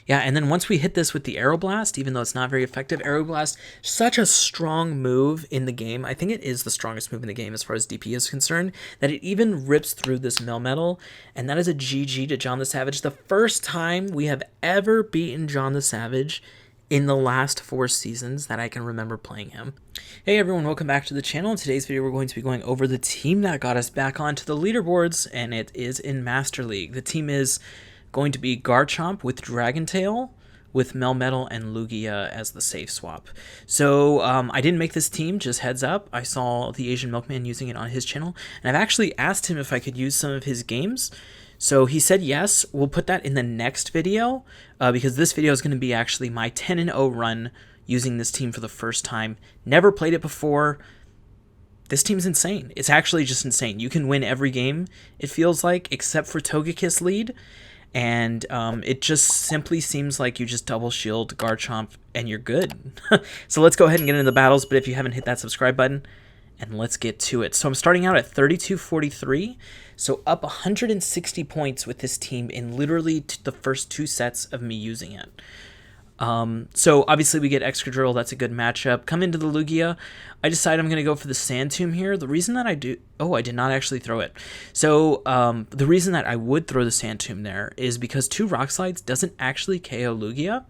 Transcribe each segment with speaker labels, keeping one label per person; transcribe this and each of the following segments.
Speaker 1: Yeah, and then once we hit this with the Aeroblast, even though it's not very effective, Aeroblast, such a strong move in the game. I think it is the strongest move in the game as far as DP is concerned, that it even rips through this Melmetal, and that is a GG to John the Savage. The first time we have ever beaten John the Savage in the last 4 seasons that I can remember playing him. Hey everyone, welcome back to the channel. In today's video, we're going to be going over the team that got us back onto the leaderboards, and it is in Master League. The team is going to be Garchomp with Dragon Tail, with Melmetal and Lugia as the safe swap. So I didn't make this team, just heads up. I saw the Asian Milkman using it on his channel, and I've actually asked him if I could use some of his games. So he said yes. We'll put that in the next video because this video is going to be actually my 10-0 run using this team for the first time. Never played it before. This team's insane. It's actually just insane. You can win every game, it feels like, except for Togekiss lead. And it just simply seems like you just double shield Garchomp and you're good. So let's go ahead and get into the battles, but if you haven't hit that subscribe button, and let's get to it. So I'm starting out at 3243, so up 160 points with this team in literally the first 2 sets of me using it. So obviously we get Excadrill, that's a good matchup. Come into the Lugia. I decide I'm going to go for the Sand Tomb here. The reason that I do... Oh, I did not actually throw it. So the reason that I would throw the Sand Tomb there is because 2 Rock Slides doesn't actually KO Lugia.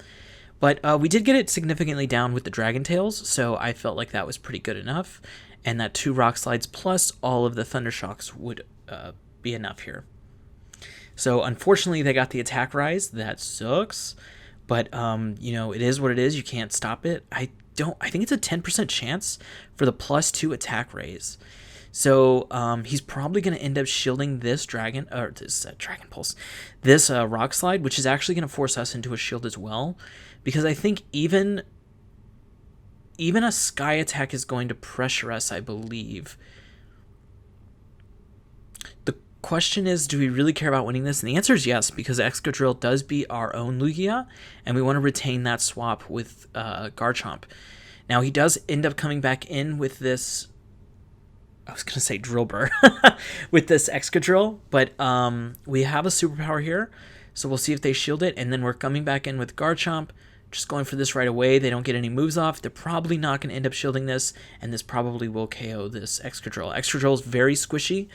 Speaker 1: But we did get it significantly down with the Dragon Tails, so I felt like that was pretty good enough. And that 2 Rock Slides plus all of the Thunder Shocks would be enough here. So unfortunately they got the attack rise. That sucks. But, you know, it is what it is. You can't stop it. I think it's a 10% chance for the +2 attack raise. So, he's probably going to end up shielding this Dragon Pulse, this Rock Slide, which is actually going to force us into a shield as well. Because I think even a Sky Attack is going to pressure us, I believe. The question is, do we really care about winning this? And the answer is yes, because Excadrill does beat our own Lugia, and we want to retain that swap with Garchomp. Now, he does end up coming back in with this... I was going to say Drillbur. with this Excadrill, but we have a superpower here, so we'll see if they shield it, and then we're coming back in with Garchomp. Just going for this right away. They don't get any moves off. They're probably not going to end up shielding this, and this probably will KO this Excadrill. Excadrill is very squishy.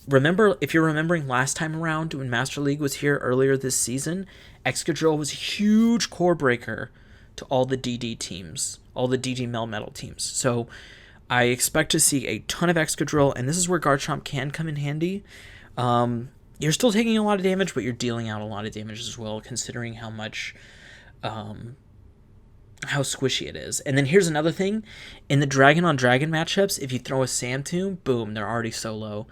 Speaker 1: Remember, if you're remembering last time around when Master League was here earlier this season, Excadrill was a huge core breaker to all the DD teams, all the DD Melmetal teams. So I expect to see a ton of Excadrill, and this is where Garchomp can come in handy. You're still taking a lot of damage, but you're dealing out a lot of damage as well, considering how much... how squishy it is. And then here's another thing. In the Dragon on Dragon matchups, if you throw a Sand Tomb, boom, they're already so low.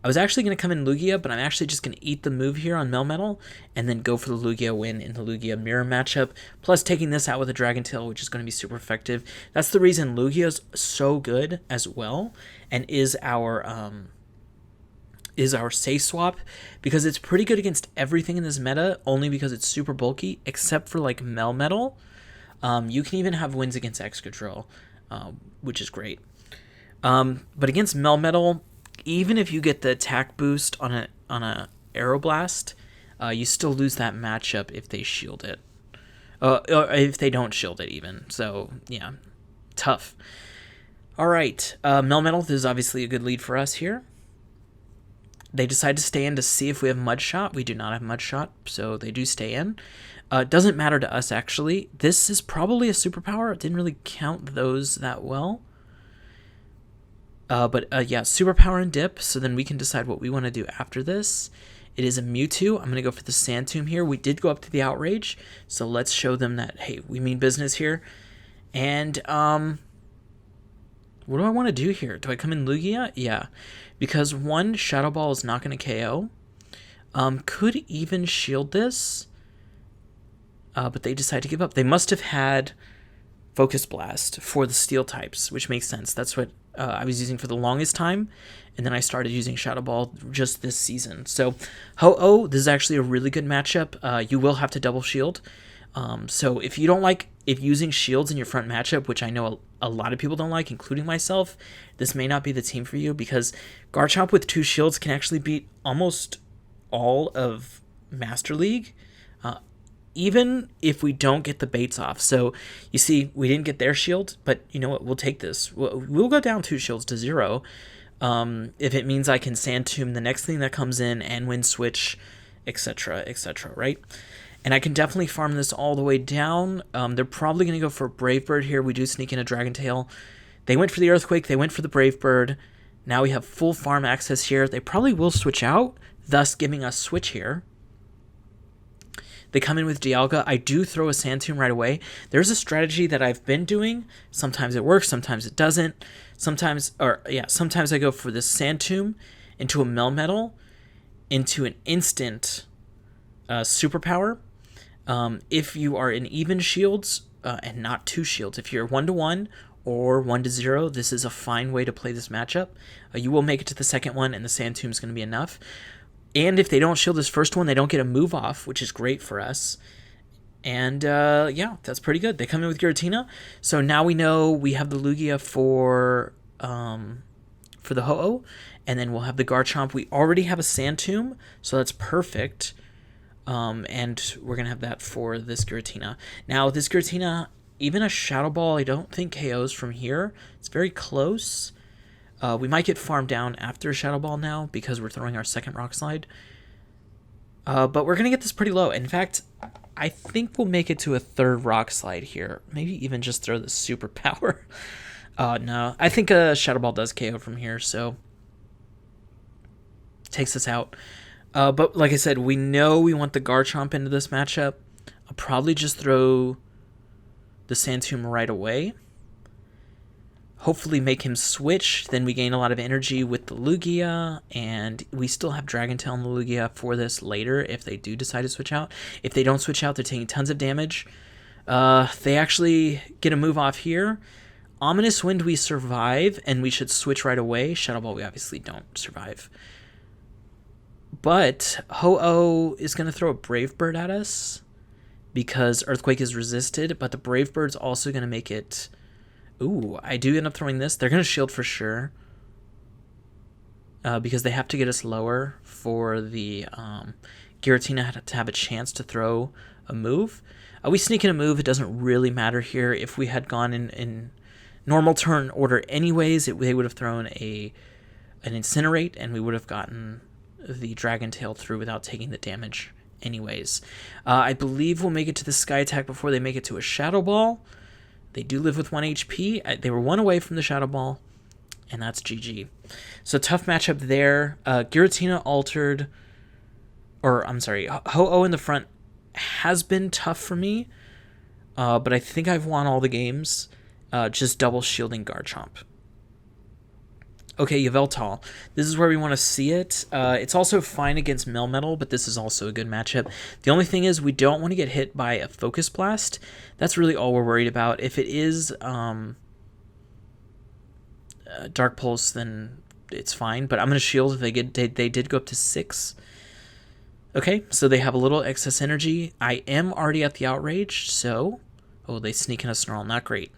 Speaker 1: I was actually going to come in Lugia, but I'm actually just going to eat the move here on Melmetal and then go for the Lugia win in the Lugia Mirror matchup, plus taking this out with a Dragon Tail, which is going to be super effective. That's the reason Lugia's so good as well and is our safe swap, because it's pretty good against everything in this meta, only because it's super bulky, except for like Melmetal. You can even have wins against Excadrill, which is great. But against Melmetal, even if you get the attack boost on a Aeroblast, you still lose that matchup if they shield it. Or if they don't shield it even. So, yeah, tough. Alright, Melmetal, this is obviously a good lead for us here. They decide to stay in to see if we have Mud Shot. We do not have Mud Shot, so they do stay in. It doesn't matter to us, actually. This is probably a superpower. It didn't really count those that well. But yeah, superpower and dip, so then we can decide what we want to do after this. It is a Mewtwo. I'm going to go for the Sand Tomb here. We did go up to the Outrage, so let's show them that, hey, we mean business here. And, what do I want to do here? Do I come in Lugia? Yeah. Because one, Shadow Ball is not going to KO. Could even shield this. But they decide to give up. They must have had Focus Blast for the Steel types, which makes sense. That's what I was using for the longest time. And then I started using Shadow Ball just this season. So, Ho-Oh, this is actually a really good matchup. You will have to double shield. So if you don't like using shields in your front matchup, which I know a lot of people don't like, including myself, this may not be the team for you, because Garchomp with 2 shields can actually beat almost all of Master League. even if we don't get the baits off. So you see, we didn't get their shield, but you know what? We'll take this. We'll go down 2 shields to 0. If it means I can Sand Tomb the next thing that comes in and win switch, etc., etc., right? And I can definitely farm this all the way down. They're probably going to go for Brave Bird here. We do sneak in a Dragon Tail. They went for the Earthquake. They went for the Brave Bird. Now we have full farm access here. They probably will switch out, thus giving us switch here. They come in with Dialga. I do throw a Sand Tomb right away. There's a strategy that I've been doing. Sometimes it works, sometimes it doesn't. Sometimes I go for this Sand Tomb into a Melmetal, into an instant superpower. If you are in even shields and not 2 shields, if you're 1-1 or 1-0, this is a fine way to play this matchup. You will make it to the second one, and the Sand Tomb is going to be enough. And if they don't shield this first one, they don't get a move off, which is great for us. And yeah, that's pretty good. They come in with Giratina. So now we know we have the Lugia for the Ho-Oh. And then we'll have the Garchomp. We already have a Sand Tomb, so that's perfect. And we're going to have that for this Giratina. Now, this Giratina, even a Shadow Ball, I don't think KOs from here. It's very close. We might get farmed down after a Shadow Ball now because we're throwing our second Rock Slide. But we're going to get this pretty low. In fact, I think we'll make it to a third Rock Slide here. Maybe even just throw the Superpower. No, I think a Shadow Ball does KO from here, so takes us out. But like I said, we know we want the Garchomp into this matchup. I'll probably just throw the Sand Tomb right away. Hopefully make him switch, then we gain a lot of energy with the Lugia, and we still have Dragon Tail and the Lugia for this later if they do decide to switch out. If they don't switch out, they're taking tons of damage. They actually get a move off here. Ominous Wind we survive, and we should switch right away. Shadow Ball we obviously don't survive. But Ho-Oh is going to throw a Brave Bird at us because Earthquake is resisted, but the Brave Bird's also going to make it... Ooh, I do end up throwing this. They're going to shield for sure. Because they have to get us lower for the Giratina to have a chance to throw a move. We sneak in a move. It doesn't really matter here. If we had gone in normal turn order anyways, they would have thrown an Incinerate, and we would have gotten the Dragon Tail through without taking the damage anyways. I believe we'll make it to the Sky Attack before they make it to a Shadow Ball. They do live with 1 HP. They were 1 away from the Shadow Ball, and that's GG. So tough matchup there. Giratina altered, or I'm sorry, Ho-Oh in the front has been tough for me, but I think I've won all the games, just double shielding Garchomp. Okay, Yveltal. This is where we want to see it. It's also fine against Melmetal, but this is also a good matchup. The only thing is we don't want to get hit by a Focus Blast. That's really all we're worried about. If it is Dark Pulse, then it's fine. But I'm going to shield if they did go up to 6. Okay, so they have a little excess energy. I am already at the Outrage, so... Oh, they sneak in a Snarl. Not great.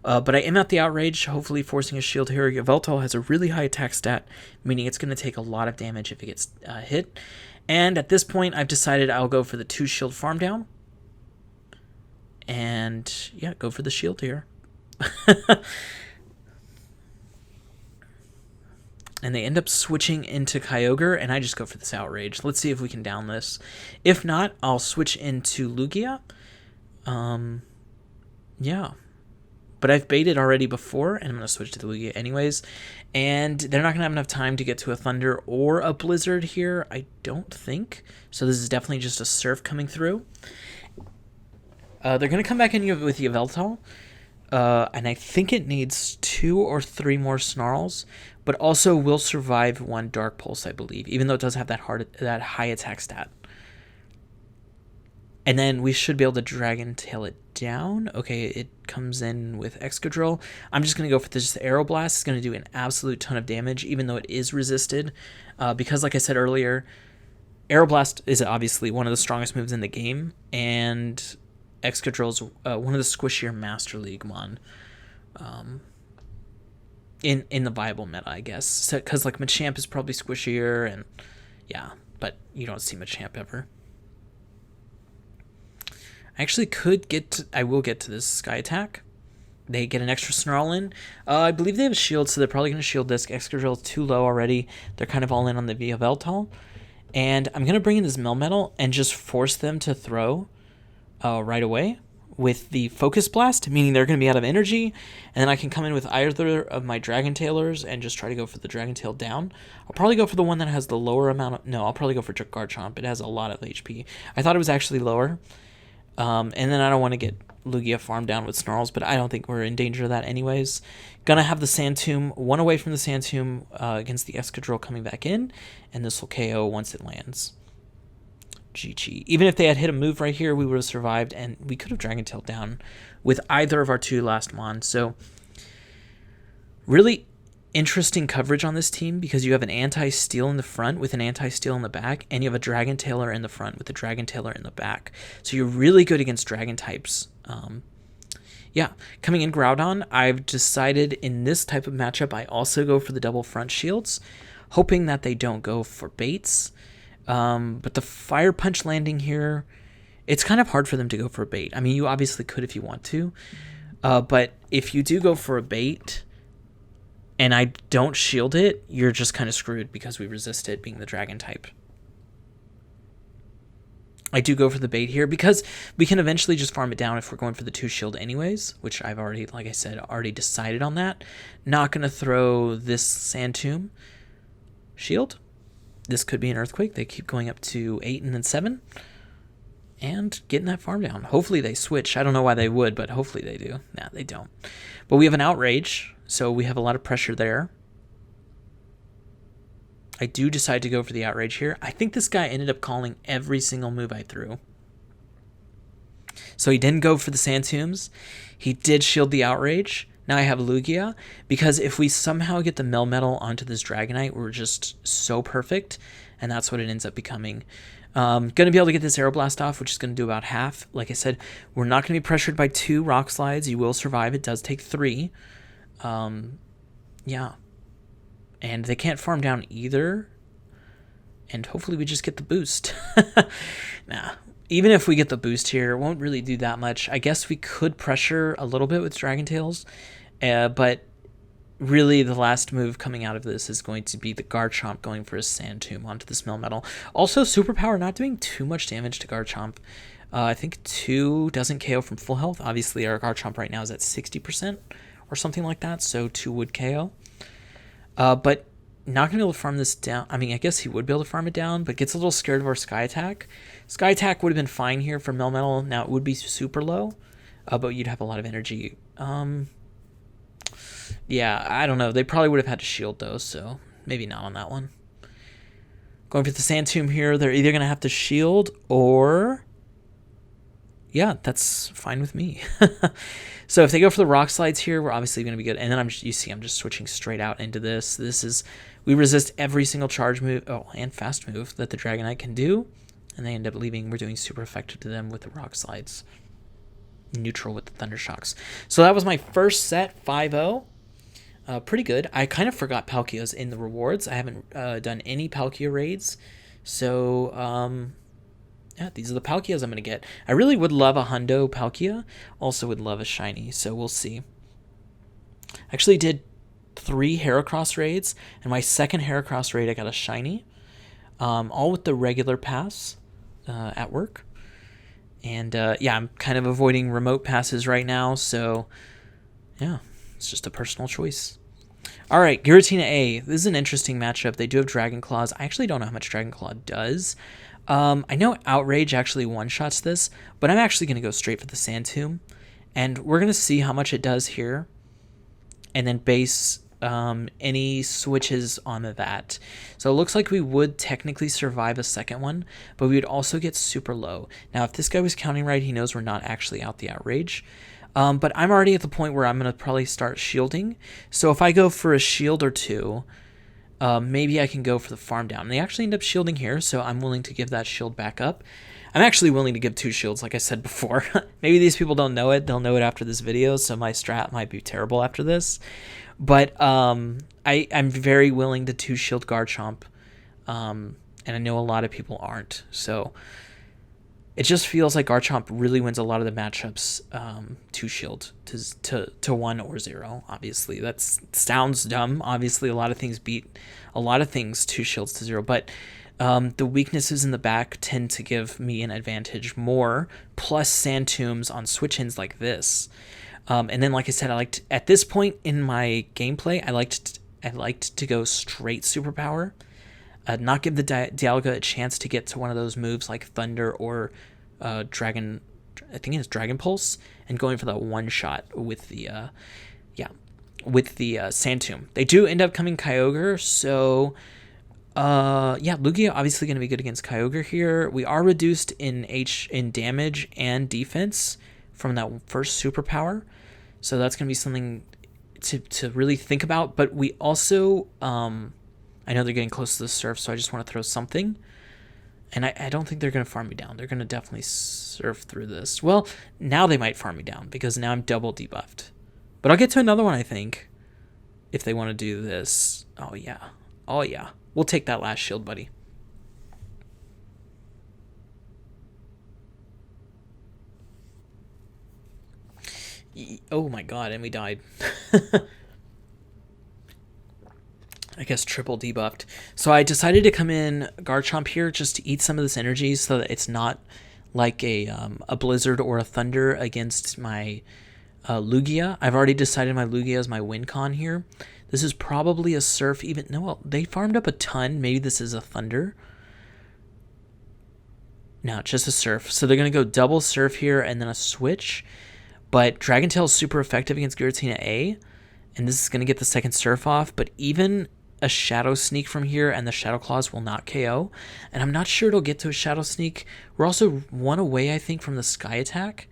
Speaker 1: But I am at the Outrage, hopefully forcing a shield here. Yveltal has a really high attack stat, meaning it's going to take a lot of damage if it gets hit. And at this point, I've decided I'll go for the 2 shield farm down. And yeah, go for the shield here. And they end up switching into Kyogre, and I just go for this Outrage. Let's see if we can down this. If not, I'll switch into Lugia. Yeah. But I've baited already before, and I'm going to switch to the Lugia anyways. And they're not going to have enough time to get to a Thunder or a Blizzard here, I don't think. So this is definitely just a Surf coming through. They're going to come back in with Yveltal. And I think it needs 2 or 3 more Snarls, but also will survive 1 Dark Pulse, I believe, even though it does have that high attack stat. And then we should be able to Dragon Tail it down. Okay, it comes in with Excadrill. I'm just going to go for this Aeroblast. It's going to do an absolute ton of damage, even though it is resisted. Because, like I said earlier, Aeroblast is obviously one of the strongest moves in the game, and Excadrill is one of the squishier Master League mon in the viable meta, I guess. Because, like, Machamp is probably squishier, and yeah, but you don't see Machamp ever. I actually could get to, I will get to this Sky Attack. They get an extra Snarl in. I believe they have a shield, so they're probably going to shield this. Excadrill is too low already. They're kind of all in on the Veltal. And I'm going to bring in this Melmetal and just force them to throw right away with the Focus Blast, meaning they're going to be out of energy. And then I can come in with either of my Dragon Tailers and just try to go for the Dragon Tail down. I'll probably go for the one that has the lower amount of... No, I'll probably go for Garchomp. It has a lot of HP. I thought it was actually lower. And then I don't want to get Lugia farmed down with Snarls, but I don't think we're in danger of that anyways. Gonna have the Sand Tomb, one away from the Sand Tomb against the Excadrill coming back in, and this will KO once it lands. GG. Even if they had hit a move right here, we would have survived, and we could have Dragon Tailed down with either of our two last Mons. So, really interesting coverage on this team because you have an anti-steal in the front with an anti-steal in the back, and you have a Dragon Tailer in the front with a Dragon Tailer in the back. So you're really good against Dragon types. Yeah, coming in Groudon, I've decided in this type of matchup I also go for the double front shields, hoping that they don't go for baits. But the Fire Punch landing here, it's kind of hard for them to go for a bait. I mean, you obviously could if you want to, but if you do go for a bait and I don't shield it, you're just kind of screwed because we resist it being the Dragon type. I do go for the bait here because we can eventually just farm it down if we're going for the 2 shield anyways, which I've already, like I said, already decided on that. Not going to throw this Sand Tomb shield. This could be an Earthquake. They keep going up to 8 and then 7 and getting that farm down. Hopefully they switch. I don't know why they would, but hopefully they do. Nah, they don't. But we have an Outrage, so we have a lot of pressure there. I do decide to go for the Outrage here. I think this guy ended up calling every single move I threw. So he didn't go for the Sand Tombs. He did shield the Outrage. Now I have Lugia, because if we somehow get the Melmetal onto this Dragonite, we're just so perfect, and that's what it ends up becoming. Going to be able to get this Aeroblast off, which is going to do about half. Like I said, we're not going to be pressured by 2 Rock Slides. You will survive. It does take 3. Yeah. And they can't farm down either. And hopefully we just get the boost. Nah. Even if we get the boost here, it won't really do that much. I guess we could pressure a little bit with Dragon Tails. But really the last move coming out of this is going to be the Garchomp going for a Sand Tomb onto this Melmetal. Also, Superpower not doing too much damage to Garchomp. I think 2 doesn't KO from full health. Obviously our Garchomp right now is at 60% or something like that. So 2 would KO. But not going to be able to farm this down. I mean, I guess he would be able to farm it down, but gets a little scared of our Sky Attack. Sky Attack would have been fine here for Melmetal. Now, it would be super low, but you'd have a lot of energy. Yeah, I don't know. They probably would have had to shield, though, so maybe not on that one. Going for the Sand Tomb here, they're either going to have to shield or... Yeah, that's fine with me. So if they go for the Rock Slides here, we're obviously going to be good. And then you see I'm just switching straight out into this. We resist every single charge move, and fast move that the Dragonite can do. And they end up leaving. We're doing super effective to them with the Rock Slides. Neutral with the Thunder Shocks. So that was my first set, 5-0. Pretty good. I kind of forgot Palkia's in the rewards. I haven't done any Palkia raids. So, yeah, these are the Palkias I'm going to get. I really would love a Hundo Palkia. Also would love a Shiny, so we'll see. I actually did 3 Heracross raids, and my second Heracross raid I got a Shiny. All with the regular pass at work. And, yeah, I'm kind of avoiding remote passes right now, so, yeah, it's just a personal choice. All right, Giratina A. This is an interesting matchup. They do have Dragon Claws. I actually don't know how much Dragon Claw does. I know Outrage actually one-shots this, but I'm actually going to go straight for the Sand Tomb. And we're going to see how much it does here, and then base any switches on that. So it looks like we would technically survive a second one, but we would also get super low. Now, if this guy was counting right, he knows we're not actually out the Outrage. But I'm already at the point where I'm going to probably start shielding. So if I go for a shield or 2... maybe I can go for the farm down. And they actually end up shielding here, so I'm willing to give that shield back up. I'm actually willing to give 2 shields, like I said before. Maybe these people don't know it. They'll know it after this video, so my strat might be terrible after this. But I'm very willing to 2-shield Garchomp, and I know a lot of people aren't. So it just feels like Garchomp really wins a lot of the matchups, 2 shield to 1 or 0. Obviously, that sounds dumb. Obviously, a lot of things beat a lot of things 2 shields to 0, but the weaknesses in the back tend to give me an advantage more. Plus Sand Tombs on switch-ins like this, and then like I said, I liked at this point in my gameplay, I liked to go straight superpower. Not give the Dialga a chance to get to one of those moves like Thunder or Dragon. I think it's Dragon Pulse, and going for that one shot with the Sand Tomb. They do end up coming Kyogre, so Lugia obviously going to be good against Kyogre here. We are reduced in damage and defense from that first superpower, so that's going to be something to really think about. But we also I know they're getting close to the surf, so I just want to throw something. And I don't think they're going to farm me down. They're going to definitely surf through this. Well, now they might farm me down because now I'm double debuffed. But I'll get to another one, I think, if they want to do this. Oh, yeah. Oh, yeah. We'll take that last shield, buddy. Oh, my God, and we died. I guess triple debuffed. So I decided to come in Garchomp here just to eat some of this energy so that it's not like a Blizzard or a Thunder against my Lugia. I've already decided my Lugia is my win con here. This is probably a Surf even. No, well, they farmed up a ton. Maybe this is a Thunder. No, just a Surf. So they're going to go double Surf here and then a switch. But Dragon Tail is super effective against Giratina A. And this is going to get the second Surf off. But even a Shadow Sneak from here and the Shadow Claws will not KO. And I'm not sure it'll get to a Shadow Sneak. We're also 1 away, I think, from the Sky Attack.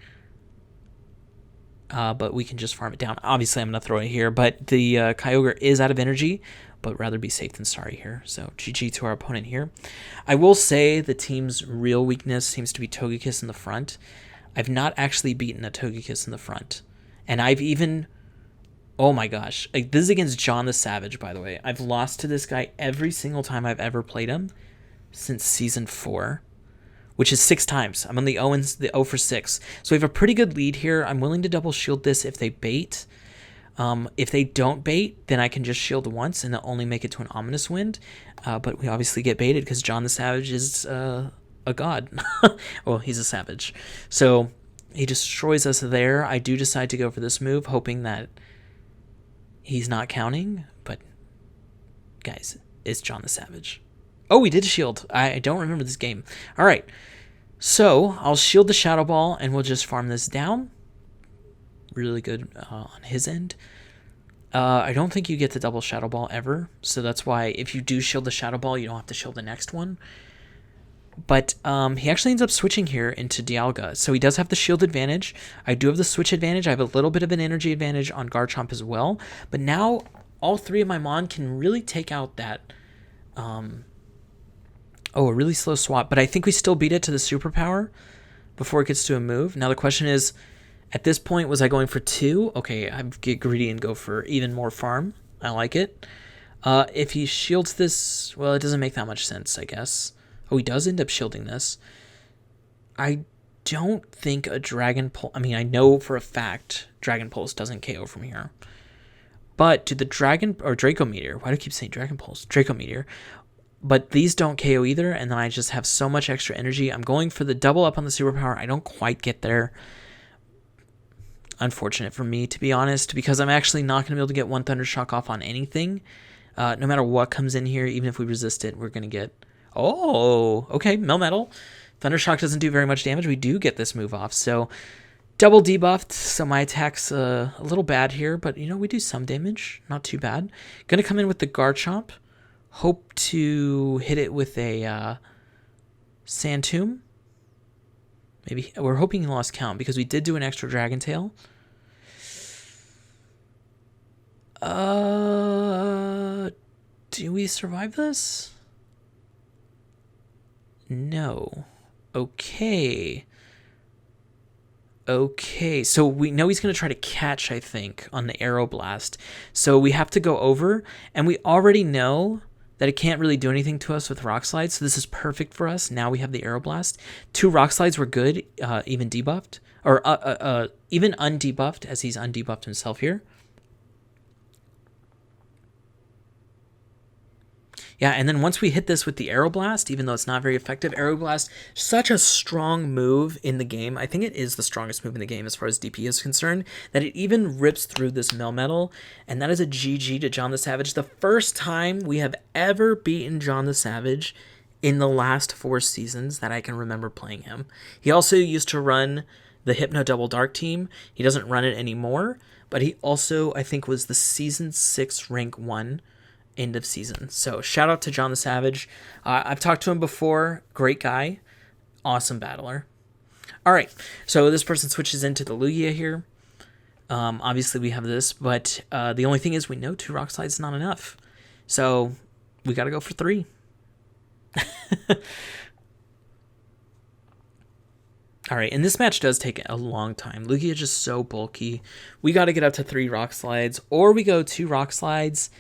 Speaker 1: But we can just farm it down. Obviously, I'm going to throw it here. But the Kyogre is out of energy. But rather be safe than sorry here. So GG to our opponent here. I will say the team's real weakness seems to be Togekiss in the front. I've not actually beaten a Togekiss in the front. And I've even... Oh my gosh. Like, this is against John the Savage, by the way. I've lost to this guy every single time I've ever played him since Season 4, which is 6 times. I'm on the 0 for 6. So we have a pretty good lead here. I'm willing to double shield this if they bait. If they don't bait, then I can just shield once and they'll only make it to an Ominous Wind. But we obviously get baited because John the Savage is a god. Well, he's a savage. So he destroys us there. I do decide to go for this move, hoping that he's not counting, but guys, it's John the Savage. Oh, we did shield. I don't remember this game. All right, so I'll shield the Shadow Ball, and we'll just farm this down. Really good on his end. I don't think you get the double Shadow Ball ever, so that's why if you do shield the Shadow Ball, you don't have to shield the next one. But he actually ends up switching here into Dialga. So he does have the shield advantage. I do have the switch advantage. I have a little bit of an energy advantage on Garchomp as well. But now all 3 of my Mon can really take out that... a really slow swap. But I think we still beat it to the superpower before it gets to a move. Now the question is, at this point, was I going for 2? Okay, I get greedy and go for even more farm. I like it. If he shields this... Well, it doesn't make that much sense, I guess. Oh, he does end up shielding this. I don't think a Dragon Pulse... I mean, I know for a fact Dragon Pulse doesn't KO from here. But to the Dragon... Or Draco Meteor. Why do I keep saying Dragon Pulse? Draco Meteor. But these don't KO either, and then I just have so much extra energy. I'm going for the double up on the superpower. I don't quite get there. Unfortunate for me, to be honest, because I'm actually not going to be able to get 1 Thunder Shock off on anything. No matter what comes in here, even if we resist it, we're going to get... Oh, okay, Melmetal. Thundershock doesn't do very much damage. We do get this move off, so double debuffed. So my attack's a little bad here, but you know, we do some damage. Not too bad. Gonna come in with the Garchomp. Hope to hit it with a Sand Tomb. Maybe we're hoping he lost count because we did do an extra Dragon Tail. Do we survive this? No. Okay. Okay, so we know he's going to try to catch, I think, on the Aeroblast. So we have to go over, and we already know that it can't really do anything to us with Rock Slide, so this is perfect for us. Now we have the Aeroblast. 2 Rock Slides were good, even debuffed, or even undebuffed, as he's undebuffed himself here. Yeah, and then once we hit this with the Aeroblast, even though it's not very effective, Aeroblast, such a strong move in the game. I think it is the strongest move in the game as far as DP is concerned, that it even rips through this Melmetal, and that is a GG to John the Savage. The first time we have ever beaten John the Savage in the last 4 seasons that I can remember playing him. He also used to run the Hypno Double Dark team. He doesn't run it anymore, but he also, I think, was the Season 6 Rank 1 end of season. So shout out to John the Savage. I've talked to him before. Great guy. Awesome battler. All right. So this person switches into the Lugia here. Obviously we have this, but the only thing is we know 2 Rock Slides is not enough. So we got to go for 3. All right, and this match does take a long time. Lugia is just so bulky. We got to get up to 3 Rock Slides, or we go 2 Rock Slides.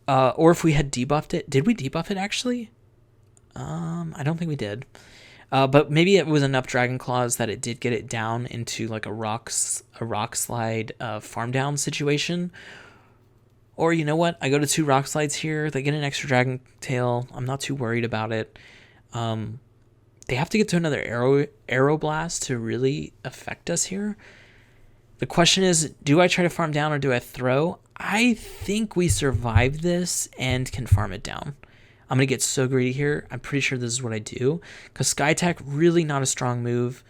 Speaker 1: Or if we had debuffed it. Did we debuff it, actually? I don't think we did. But maybe it was enough Dragon Claws that it did get it down into like a rock slide farm down situation. Or you know what? I go to 2 Rock Slides here. They get an extra Dragon Tail. I'm not too worried about it. They have to get to another Aeroblast to really affect us here. The question is, do I try to farm down or do I throw? I think we survive this and can farm it down. I'm going to get so greedy here. I'm pretty sure this is what I do. Because Sky Attack, really not a strong move.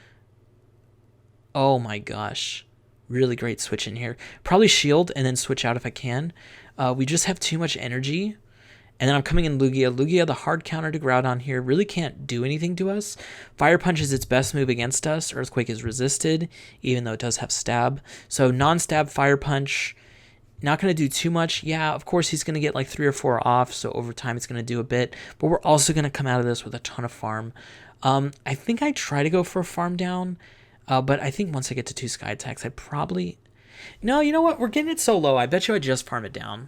Speaker 1: Oh my gosh. Really great switch in here. Probably shield and then switch out if I can. We just have too much energy. And then I'm coming in Lugia. Lugia, the hard counter to Groudon here, really can't do anything to us. Fire Punch is its best move against us. Earthquake is resisted, even though it does have stab. So non-stab Fire Punch, not going to do too much. Yeah, of course he's going to get like 3 or 4 off, so over time it's going to do a bit. But we're also going to come out of this with a ton of farm. I think I try to go for a farm down, but I think once I get to 2 Sky Attacks, I'd probably... No, you know what? We're getting it so low. I bet you I'd just farm it down.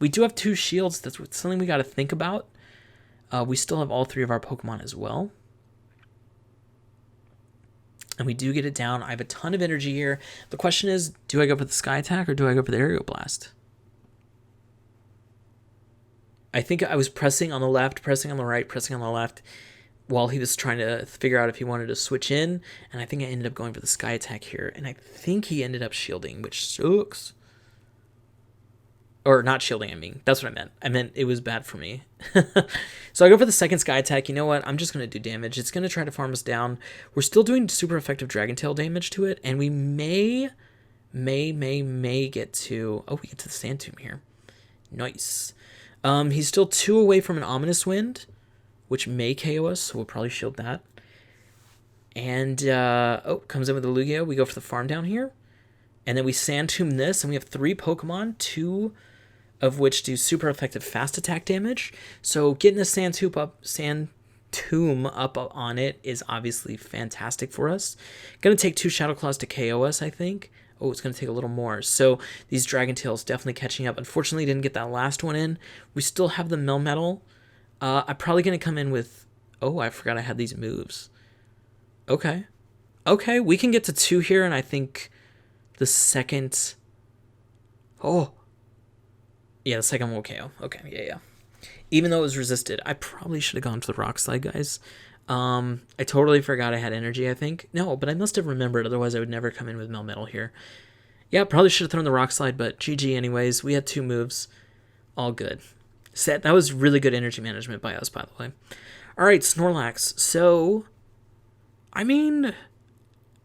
Speaker 1: We do have 2 shields. That's something we got to think about. We still have all 3 of our Pokemon as well. And we do get it down. I have a ton of energy here. The question is, do I go for the Sky Attack or do I go for the Aerial Blast? I think I was pressing on the left, pressing on the right, pressing on the left while he was trying to figure out if he wanted to switch in. And I think I ended up going for the Sky Attack here. And I think he ended up shielding, which sucks. Or not shielding, I mean. That's what I meant. I meant it was bad for me. So I go for the second Sky Attack. You know what? I'm just going to do damage. It's going to try to farm us down. We're still doing super effective Dragon Tail damage to it. And we may get to... Oh, we get to the Sand Tomb here. Nice. He's still 2 away from an Ominous Wind, which may KO us. So we'll probably shield that. And, comes in with the Lugia. We go for the farm down here. And then we Sand Tomb this. And we have 3 Pokemon. 2... of which do super effective fast attack damage. So getting the Sand Tomb up on it is obviously fantastic for us. Going to take 2 Shadow Claws to KO us, I think. Oh, it's going to take a little more. So these Dragon Tails definitely catching up. Unfortunately, didn't get that last one in. We still have the Melmetal. I'm probably going to come in with... Oh, I forgot I had these moves. Okay. Okay, we can get to 2 here, and I think the second... Oh, yeah, the second one will KO. Okay, yeah. Even though it was resisted, I probably should have gone for the Rock Slide, guys. I totally forgot I had energy, I think. No, but I must have remembered, otherwise I would never come in with Melmetal here. Yeah, probably should have thrown the Rock Slide, but GG anyways. We had 2 moves. All good. That was really good energy management by us, by the way. All right, Snorlax. So, I mean,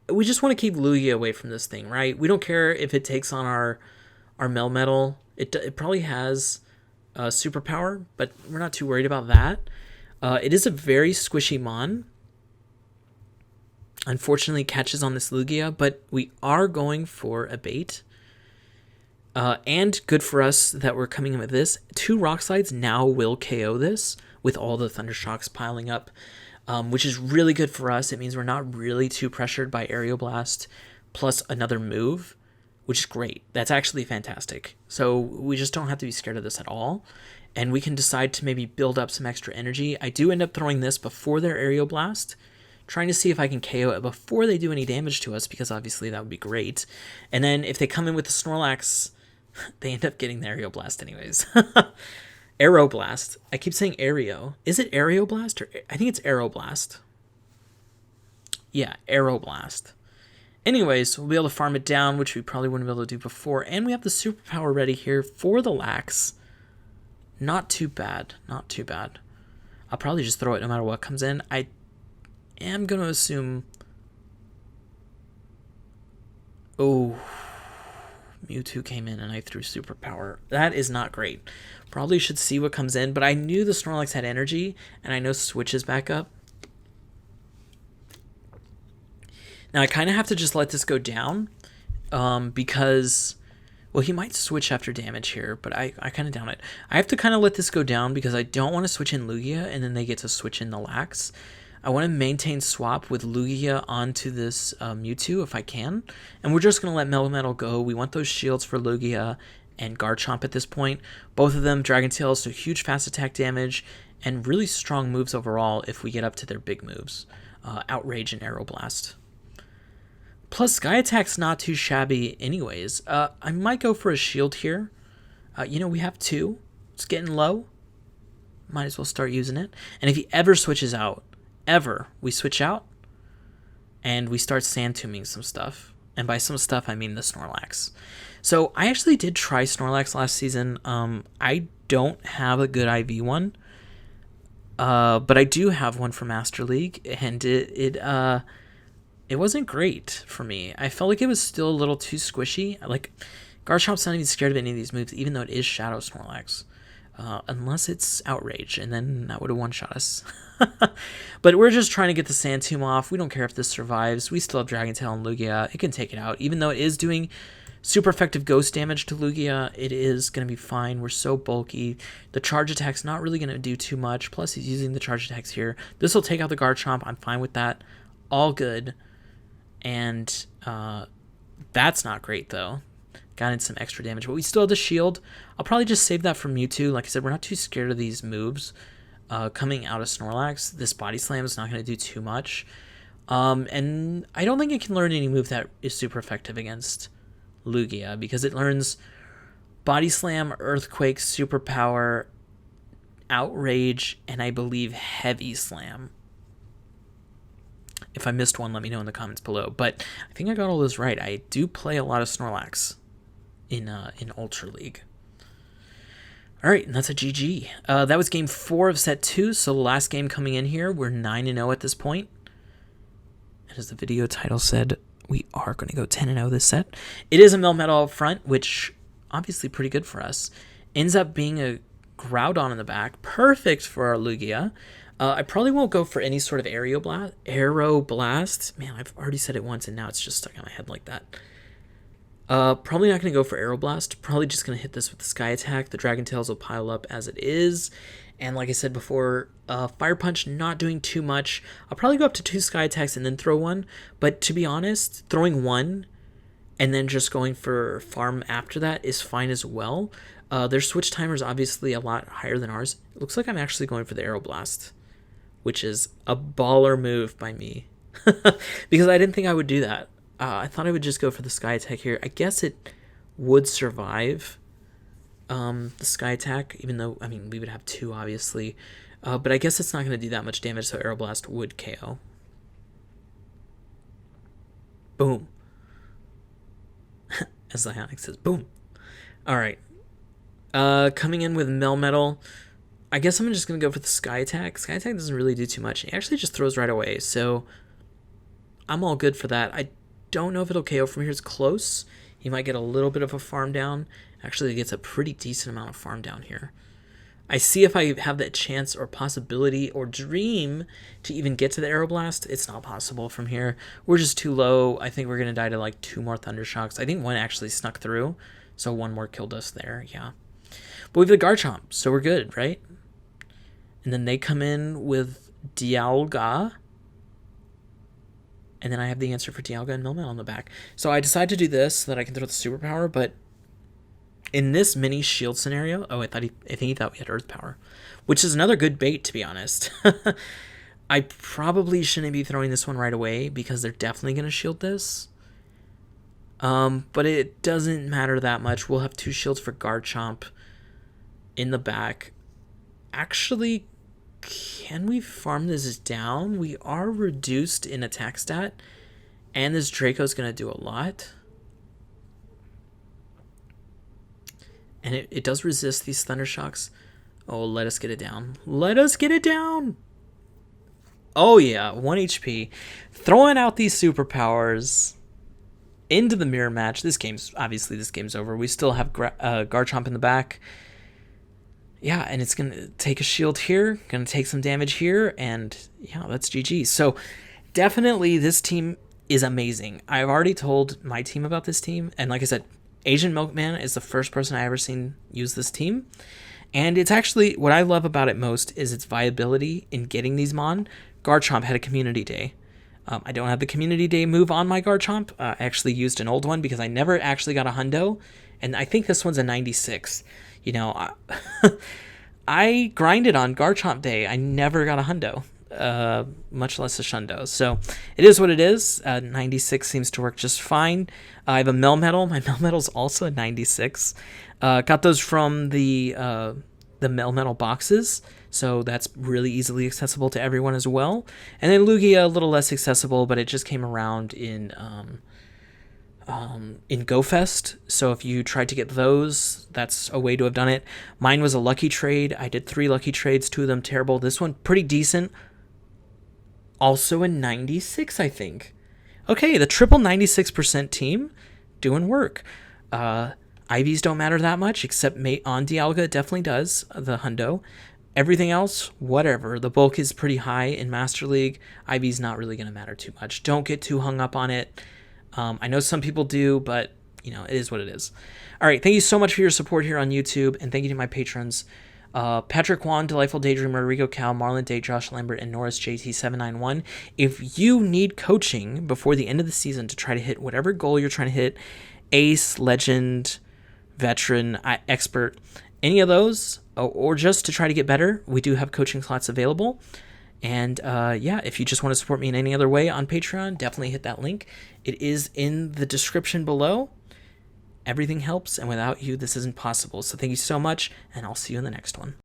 Speaker 1: we just want to keep Lugia away from this thing, right? We don't care if it takes on our Melmetal. It probably has superpower, but we're not too worried about that. It is a very squishy Mon. Unfortunately, catches on this Lugia, but we are going for a bait. And good for us that we're coming in with this. 2 Rock Slides now will KO this with all the Thunder Shocks piling up, which is really good for us. It means we're not really too pressured by Aerial Blast plus another move, which is great. That's actually fantastic. So we just don't have to be scared of this at all. and we can decide to maybe build up some extra energy. I do end up throwing this before their Aerial Blast, trying to see if I can KO it before they do any damage to us, because obviously that would be great. And then if they come in with the Snorlax, they end up getting the Aerial Blast anyways. Aeroblast. I keep saying Aereo. Is it Aeroblast or I think it's Aeroblast. Yeah, Aeroblast. Anyways, we'll be able to farm it down, which we probably wouldn't be able to do before. And we have the superpower ready here for the Lax. Not too bad. Not too bad. I'll probably just throw it no matter what comes in. I am going to assume... Oh, Mewtwo came in and I threw superpower. That is not great. Probably should see what comes in, but I knew the Snorlax had energy, and I know Switch is back up. Now I kind of have to just let this go down, because, well, he might switch after damage here, but I kind of doubt it. I have to kind of let this go down because I don't want to switch in Lugia, and then they get to switch in the Lax. I want to maintain swap with Lugia onto this Mewtwo if I can. And we're just going to let Melmetal go. We want those shields for Lugia and Garchomp at this point. Both of them Dragon Tails, so huge fast attack damage and really strong moves overall if we get up to their big moves. Outrage and Aeroblast. Plus Sky Attack's not too shabby anyways. I might go for a shield here. We have 2. It's getting low. Might as well start using it. And if he ever switches out, we switch out and we start sand tombing some stuff, and by some stuff I mean the Snorlax. So I actually did try Snorlax last season. I don't have a good IV one, but I do have one for Master League, and it wasn't great for me. I felt like it was still a little too squishy. Like, Garchomp's not even scared of any of these moves, even though it is Shadow Snorlax. Unless it's Outrage, and then that would have one-shot us. But we're just trying to get the Sand Tomb off. We don't care if this survives. We still have Dragon Tail and Lugia. It can take it out. Even though it is doing super effective ghost damage to Lugia, it is going to be fine. We're so bulky. The charge attack's not really going to do too much. Plus, he's using the charge attacks here. This will take out the Garchomp. I'm fine with that. All good. And that's not great, though. Got in some extra damage, but we still have the shield. I'll probably just save that for Mewtwo. Like I said, we're not too scared of these moves coming out of Snorlax. This Body Slam is not going to do too much. And I don't think it can learn any move that is super effective against Lugia, because it learns Body Slam, Earthquake, Superpower, Outrage, and I believe Heavy Slam. If I missed one, let me know in the comments below. But I think I got all this right. I do play a lot of Snorlax in Ultra League. All right, and that's a GG. That was game 4 of set 2, so the last game coming in here. We're 9-0 at this point. And as the video title said, we are going to go 10-0 this set. It is a Melmetal up front, which obviously pretty good for us. Ends up being a Groudon in the back. Perfect for our Lugia. I probably won't go for any sort of Aeroblast. Man, I've already said it once, and now it's just stuck in my head like that. Probably not going to go for Aeroblast. Probably just going to hit this with the Sky Attack. The Dragon Tails will pile up as it is. And like I said before, Fire Punch not doing too much. I'll probably go up to 2 Sky Attacks and then throw one. But to be honest, throwing one and then just going for farm after that is fine as well. Their switch timer is obviously a lot higher than ours. It looks like I'm actually going for the Aeroblast, which is a baller move by me. Because I didn't think I would do that. I thought I would just go for the Sky Attack here. I guess it would survive the Sky Attack, even though, I mean, we would have 2, obviously. But I guess it's not going to do that much damage, so Aeroblast would KO. Boom. As the Ionic says, boom. All right. Coming in with Melmetal. I guess I'm just going to go for the Sky Attack. Sky Attack doesn't really do too much. It actually just throws right away, so I'm all good for that. I don't know if it'll KO from here. It's close. He might get a little bit of a farm down. Actually, he gets a pretty decent amount of farm down here. I see if I have that chance or possibility or dream to even get to the Aeroblast. It's not possible from here. We're just too low. I think we're going to die to like 2 more Thundershocks. I think one actually snuck through, so one more killed us there. Yeah. But we have the Garchomp, so we're good, right? And then they come in with Dialga. And then I have the answer for Dialga and Melmetal on the back. So I decided to do this so that I can throw the superpower, but In this mini shield scenario, oh, I think he thought we had Earth Power, which is another good bait, to be honest. I probably shouldn't be throwing this one right away because they're definitely going to shield this. But it doesn't matter that much. We'll have 2 shields for Garchomp in the back. Actually, can we farm this down? We are reduced in attack stat, and this Draco's going to do a lot. And it does resist these Thunder Shocks. Oh, let us get it down. Let us get it down! Oh yeah, 1 HP. Throwing out these superpowers into the mirror match. This game's over. We still have Garchomp in the back. Yeah, and it's going to take a shield here, going to take some damage here, and yeah, that's GG. So definitely this team is amazing. I've already told my team about this team, and like I said, Asian Milkman is the first person I ever seen use this team. And it's actually, what I love about it most is its viability in getting these Mon. Garchomp had a community day. I don't have the community day move on my Garchomp. I actually used an old one because I never actually got a hundo. And I think this one's a 96. You know, I grinded on Garchomp day. I never got a hundo, much less a shundo. So it is what it is. 96 seems to work just fine. I have a Melmetal. My Melmetal's also a 96. Got those from the Melmetal boxes, so that's really easily accessible to everyone as well. And then Lugia, a little less accessible, but it just came around in GoFest. So if you tried to get those, that's a way to have done it. Mine was a lucky trade. I did 3 lucky trades, 2 of them terrible. This one pretty decent. Also a 96, I think. Okay, the triple 96% team doing work. IVs don't matter that much, except on Dialga it definitely does, the hundo. Everything else, whatever. The bulk is pretty high in Master League. IV's not really going to matter too much. Don't get too hung up on it. I know some people do, but you know, it is what it is. All right, thank you so much for your support here on YouTube, and thank you to my patrons. Patrick Wan, Delightful Daydreamer, Rico Cal, Marlon Day, Josh Lambert, and Norris JT791. If you need coaching before the end of the season to try to hit whatever goal you're trying to hit, Ace, Legend, Veteran, Expert, any of those, or just to try to get better, we do have coaching slots available. And yeah, if you just want to support me in any other way on Patreon, definitely hit that link. It is in the description below. Everything helps, and without you, this isn't possible. So thank you so much, and I'll see you in the next one.